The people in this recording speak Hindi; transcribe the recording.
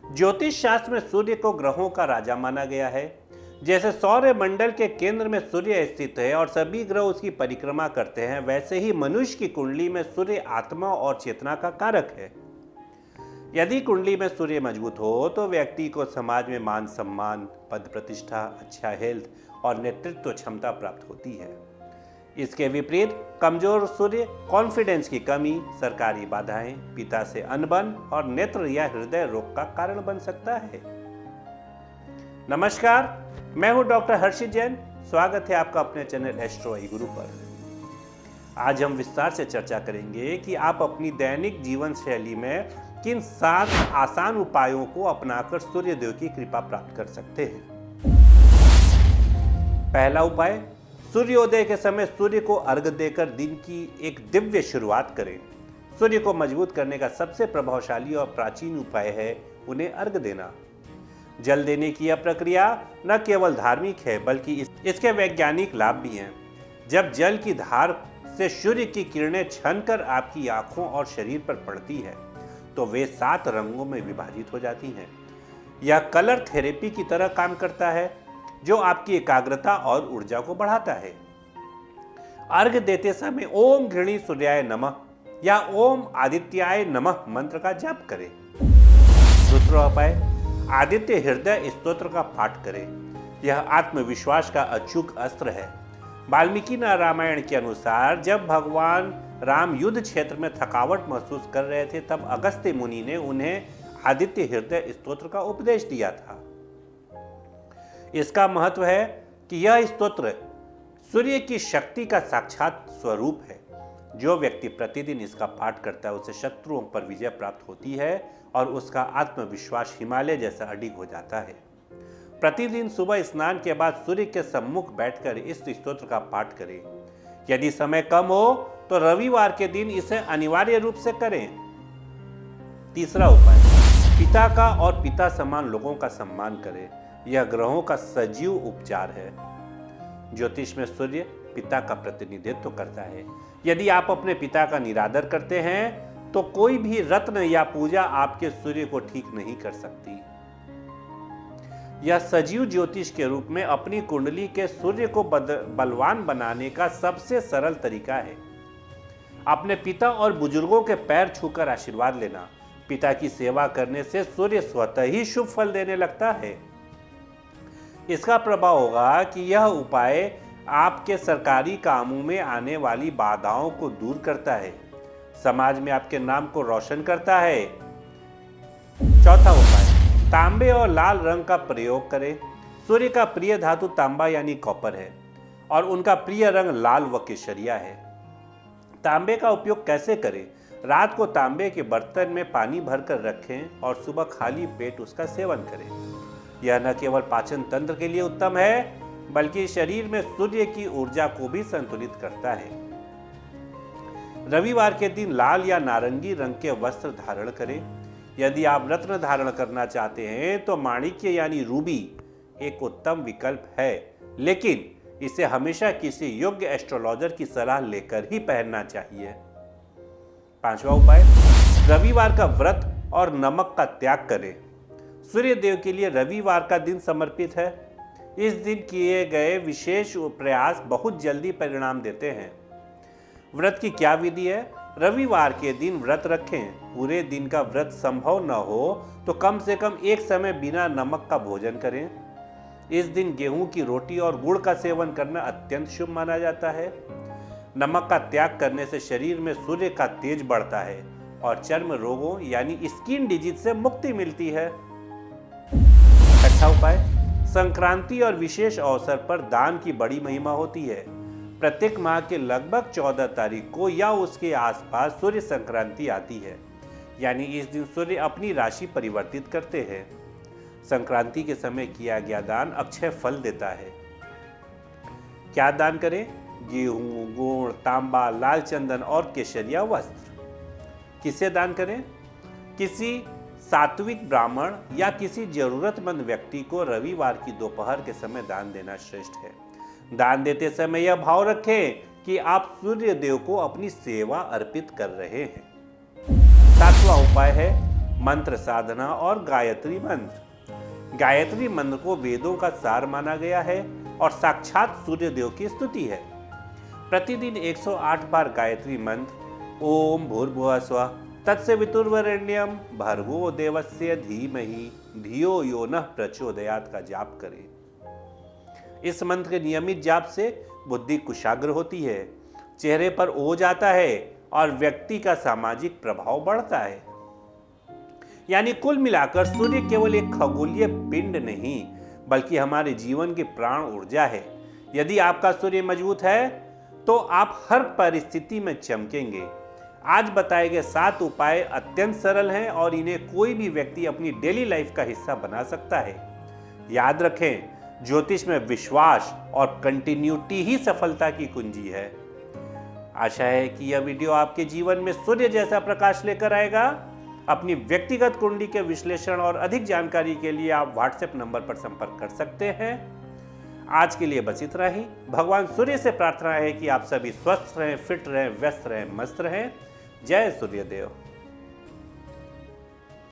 ज्योतिष शास्त्र में सूर्य को ग्रहों का राजा माना गया है। जैसे सौर मंडल के केंद्र में सूर्य स्थित है और सभी ग्रह उसकी परिक्रमा करते हैं, वैसे ही मनुष्य की कुंडली में सूर्य आत्मा और चेतना का कारक है। यदि कुंडली में सूर्य मजबूत हो तो व्यक्ति को समाज में मान सम्मान, पद प्रतिष्ठा, अच्छा हेल्थ और नेतृत्व क्षमता प्राप्त होती है। इसके विपरीत कमजोर सूर्य कॉन्फिडेंस की कमी, सरकारी बाधाएं, पिता से अनबन और नेत्र या हृदय रोग का कारण बन सकता है। नमस्कार, मैं हूं डॉक्टर हर्षित जैन। स्वागत है आपका अपने चैनल एस्ट्रो आई गुरु पर। आज हम विस्तार से चर्चा करेंगे कि आप अपनी दैनिक जीवन शैली में किन 7 आसान उपायों को अपनाकर सूर्यदेव की कृपा प्राप्त कर सकते हैं। पहला उपाय, सूर्योदय के समय सूर्य को अर्घ देकर दिन की एक दिव्य शुरुआत करें। सूर्य को मजबूत करने का सबसे प्रभावशाली और प्राचीन उपाय है उन्हें अर्घ देना। जल देने की यह प्रक्रिया न केवल धार्मिक है बल्कि इसके वैज्ञानिक लाभ भी हैं। जब जल की धार से सूर्य की किरणें छनकर आपकी आंखों और शरीर पर पड़ती है तो वे 7 रंगों में विभाजित हो जाती हैं। यह कलर थेरेपी की तरह काम करता है जो आपकी एकाग्रता और ऊर्जा को बढ़ाता है। अर्घ देते समय ओम घृणी सूर्याय नमः या ओम आदित्याय नमः मंत्र का जाप करें। दूसरा उपाय, आदित्य हृदय स्तोत्र का पाठ करें। यह आत्मविश्वास का अचूक अस्त्र है। वाल्मीकि रामायण के अनुसार जब भगवान राम युद्ध क्षेत्र में थकावट महसूस कर रहे थे तब अगस्त्य मुनि ने उन्हें आदित्य हृदय स्तोत्र का उपदेश दिया था। इसका महत्व है कि यह स्तोत्र सूर्य की शक्ति का साक्षात स्वरूप है। जो व्यक्ति प्रतिदिन इसका पाठ करता है उसे शत्रुओं पर विजय प्राप्त होती है और उसका आत्मविश्वास हिमालय जैसा अडिग हो जाता है। प्रतिदिन सुबह स्नान के बाद सूर्य के सम्मुख बैठकर इस स्तोत्र का पाठ करें। यदि समय कम हो तो रविवार के दिन इसे अनिवार्य रूप से करें। तीसरा उपाय, पिता का और पिता समान लोगों का सम्मान करें। यह ग्रहों का सजीव उपचार है। ज्योतिष में सूर्य पिता का प्रतिनिधित्व करता है। यदि आप अपने पिता का निरादर करते हैं तो कोई भी रत्न या पूजा आपके सूर्य को ठीक नहीं कर सकती। यह सजीव ज्योतिष के रूप में अपनी कुंडली के सूर्य को बलवान बनाने का सबसे सरल तरीका है। अपने पिता और बुजुर्गों के पैर छूकर आशीर्वाद लेना। पिता की सेवा करने से सूर्य स्वतः ही शुभ फल देने लगता है। इसका प्रभाव होगा कि यह उपाय आपके सरकारी कामों में आने वाली बाधाओं को दूर करता है, समाज में आपके नाम को रोशन करता है। चौथा उपाय, तांबे और लाल रंग का प्रयोग करें। सूर्य का प्रिय धातु तांबा यानी कॉपर है और उनका प्रिय रंग लाल व केसरिया है। तांबे का उपयोग कैसे करें? रात को तांबे के बर्तन में पानी भरकर रखें और सुबह खाली पेट उसका सेवन करें। यह न केवल पाचन तंत्र के लिए उत्तम है बल्कि शरीर में सूर्य की ऊर्जा को भी संतुलित करता है। रविवार के दिन लाल या नारंगी रंग के वस्त्र धारण करें। यदि आप रत्न धारण करना चाहते हैं तो माणिक्य यानी रूबी एक उत्तम विकल्प है, लेकिन इसे हमेशा किसी योग्य एस्ट्रोलॉजर की सलाह लेकर ही पहनना चाहिए। पांचवा उपाय, रविवार का व्रत और नमक का त्याग करें। सूर्य देव के लिए रविवार का दिन समर्पित है। इस दिन किए गए विशेष प्रयास बहुत जल्दी परिणाम देते हैं। व्रत की क्या विधि है? रविवार के दिन व्रत रखें। पूरे दिन का व्रत संभव न हो तो कम से कम एक समय बिना नमक का भोजन करें। इस दिन गेहूं की रोटी और गुड़ का सेवन करना अत्यंत शुभ माना जाता है। नमक का त्याग करने से शरीर में सूर्य का तेज बढ़ता है और चर्म रोगों यानी स्किन डिजीज से मुक्ति मिलती है। छठा उपाय, संक्रांति और विशेष अवसर पर दान की बड़ी महिमा होती है। प्रत्येक माह के लगभग 14 तारीख को या उसके आसपास सूर्य संक्रांति आती है, यानी इस दिन सूर्य अपनी राशि परिवर्तित करते हैं। संक्रांति के समय किया गया दान अक्षय फल देता है। क्या दान करें? गेहूं, गुड़, तांबा, लाल चंदन और केसरिया वस्त्र। किसे दान करें? किसी सात्विक ब्राह्मण या किसी जरूरतमंद व्यक्ति को रविवार की दोपहर के समय दान देना श्रेष्ठ है। दान देते समय यह भाव रखें कि आप सूर्य देव को अपनी सेवा अर्पित कर रहे हैं। सातवां उपाय है मंत्र साधना और गायत्री मंत्र। गायत्री मंत्र को वेदों का सार माना गया है और साक्षात सूर्यदेव की स्तुति है। प्रतिदिन 108 बार गायत्री मंत्र ओम भूर्भुवः स्वः तत्सवितुर्वरेण्यं भर्गो देवस्य धीमहि धियो यो नः प्रचोदयात् का जाप करें। इस मंत्र के नियमित जाप से बुद्धि कुशाग्र होती है, चेहरे पर ओज आता है और व्यक्ति का सामाजिक प्रभाव बढ़ता है। यानी कुल मिलाकर सूर्य केवल एक खगोलीय पिंड नहीं बल्कि हमारे जीवन की प्राण ऊर्जा है। यदि आपका सूर्य मजबूत है तो आप हर परिस्थिति में चमकेंगे। आज बताए गए 7 उपाय अत्यंत सरल हैं और इन्हें कोई भी व्यक्ति अपनी डेली लाइफ का हिस्सा बना सकता है। याद रखें, ज्योतिष में विश्वास और कंटिन्यूटी ही सफलता की कुंजी है। आशा है कि यह वीडियो आपके जीवन में सूर्य जैसा प्रकाश लेकर आएगा। अपनी व्यक्तिगत कुंडली के विश्लेषण और अधिक जानकारी के लिए आप व्हाट्सएप नंबर पर संपर्क कर सकते हैं। आज के लिए बस इतना ही। भगवान सूर्य से प्रार्थना है कि आप सभी स्वस्थ रहें, फिट रहें, व्यस्त रहें, मस्त रहें। जय सूर्यदेव।